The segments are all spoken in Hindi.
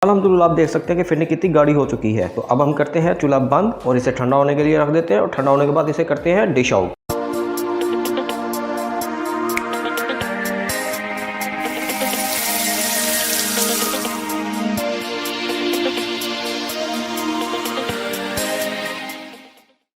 अल्हम्दुलिल्लाह आप देख सकते हैं कि फिरनी कितनी गाढ़ी हो चुकी है। तो अब हम करते हैं चूल्हा बंद और इसे ठंडा होने के लिए रख देते हैं और ठंडा होने के बाद इसे करते हैं डिश आउट।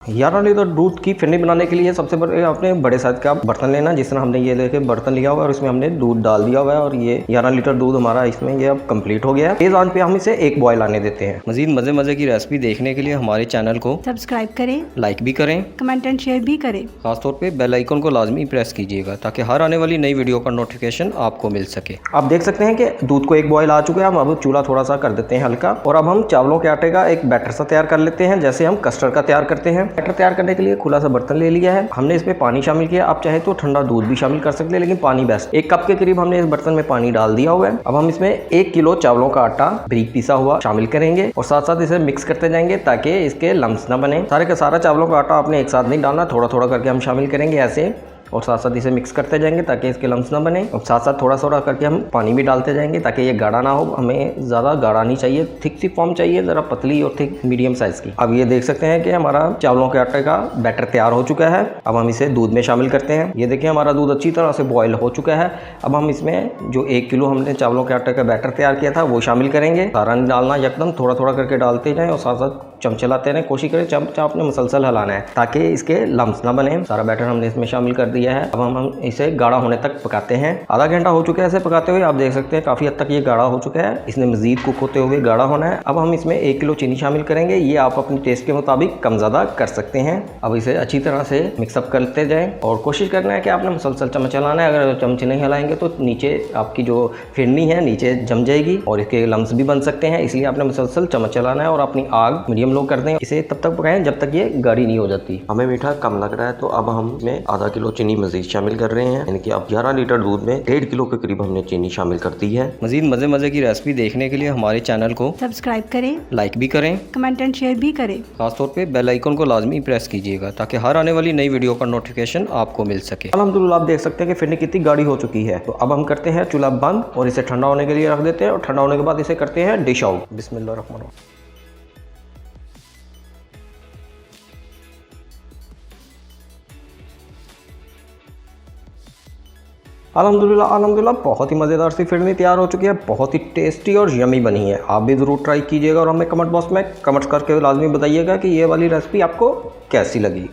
ग्यारह लीटर दूध की फिरनी बनाने के लिए सबसे पहले आपने बड़े साइज का बर्तन लेना, जिस तरह हमने ये लेके बर्तन लिया हुआ है और इसमें हमने दूध डाल दिया हुआ है और ये 11 लीटर दूध हमारा इसमें ये अब कंप्लीट हो गया है। तेज आंच पे हम इसे एक बॉयल आने देते हैं। मजीद मजे मजे की रेसिपी देखने के लिए हमारे चैनल को सब्सक्राइब करें, लाइक भी करें, कमेंट एंड शेयर भी करें। खासतौर पे बेल आइकन को लाजमी प्रेस कीजिएगा ताकि हर आने वाली नई वीडियो का नोटिफिकेशन आपको मिल सके। आप देख सकते हैं कि दूध को एक बॉयल आ चुका है। हम अब चूल्हा थोड़ा सा कर देते हैं हल्का और अब हम चावलों के आटे का एक बैटर सा तैयार कर लेते हैं, जैसे हम कस्टर्ड का तैयार करते हैं। बैटर तैयार करने के लिए खुला सा बर्तन ले लिया है। हमने इसमें पानी शामिल किया, आप चाहे तो ठंडा दूध भी शामिल कर सकते हैं, लेकिन पानी बेस्ट। 1 कप के करीब हमने इस बर्तन में पानी डाल दिया हुआ है। अब हम इसमें 1 किलो चावलों का आटा बारीक पिसा हुआ शामिल करेंगे और साथ साथ इसे मिक्स करते जाएंगे ताकि इसके लम्स ना बने। सारे का सारा चावलों का आटा आपने एक साथ नहीं डालना, थोड़ा थोड़ा करके हम शामिल करेंगे ऐसे, और साथ साथ इसे मिक्स करते जाएंगे ताकि इसके लम्स ना बने। और साथ साथ थोड़ा थोड़ा करके हम पानी भी डालते जाएंगे ताकि ये गाढ़ा ना हो। हमें ज़्यादा गाढ़ा नहीं चाहिए, थिक सी फॉर्म चाहिए, ज़रा पतली और थिक मीडियम साइज़ की। अब ये देख सकते हैं कि हमारा चावलों के आटे का बैटर तैयार हो चुका है। अब हम इसे दूध में शामिल करते हैं। ये देखिए हमारा दूध अच्छी तरह से बॉयल हो चुका है। अब हम इसमें जो 1 किलो हमने चावलों के आटे का बैटर तैयार किया था वो शामिल करेंगे। सारा नहीं डालना, एकदम थोड़ा थोड़ा करके डालते जाएँ और साथ साथ चमचे लाते रहें। कोशिश करें चमचा आपने मुसलसल हलाना है ताकि इसके लम्स ना बने। सारा बैटर हमने इसमें शामिल कर दिया है। अब हम इसे गाढ़ा होने तक पकाते हैं। आधा घंटा हो चुका है इसे पकाते हुए। आप देख सकते हैं काफ़ी हद तक ये गाढ़ा हो चुका है। इसने मजीद कुक होते हुए गाढ़ा होना है। अब हम इसमें 1 किलो चीनी शामिल करेंगे। ये आप अपने टेस्ट के मुताबिक कम ज़्यादा कर सकते हैं। अब इसे अच्छी तरह से मिक्सअप करते जाएँ और कोशिश करना है कि आपने मुसलसल चम्मच हिलाना है। अगर चम्मच नहीं हिलाएंगे तो नीचे आपकी जो फिरनी है नीचे जम जाएगी और इसके लम्स भी बन सकते हैं, इसलिए आपने मुसलसल चम्मच चलाना है और अपनी आग मीडियम लो कर दें। इसे तब तक पकाएं जब तक ये गाढ़ी नहीं हो जाती। हमें मीठा कम लग रहा है तो अब हम इसमें आधा किलो चीनी मजीद शामिल कर रहे हैं, यानी कि अब 11 लीटर दूध में 1.5 किलो के करीब हमने चीनी शामिल कर दी है। मजीद मजे मजे की रेसिपी देखने के लिए हमारे चैनल को सब्सक्राइब करें, लाइक भी करें, कमेंट एंड शेयर भी करें। खासतौर पे बेल आइकन को लाजमी प्रेस कीजिएगा ताकि हर आने वाली नई वीडियो का नोटिफिकेशन आपको मिल सके। अल्हम्दुलिल्लाह आप देख सकते हैं कि फिरनी कितनी गाढ़ी हो चुकी है। तो अब हम करते हैं चूल्हा बंद और इसे ठंडा होने के लिए रख देते हैं और ठंडा होने के बाद इसे करते हैं डिश आउट। बिस्मिल्लाहिर्रहमानिर्रहीम। अल्हम्दुलिल्लाह बहुत ही मज़ेदार सी फिरनी तैयार हो चुकी है। बहुत ही टेस्टी और यमी बनी है। आप भी ज़रूर ट्राई कीजिएगा और हमें कमेंट बॉक्स में कमेंट्स करके लाजमी बताइएगा कि ये वाली रेसिपी आपको कैसी लगी।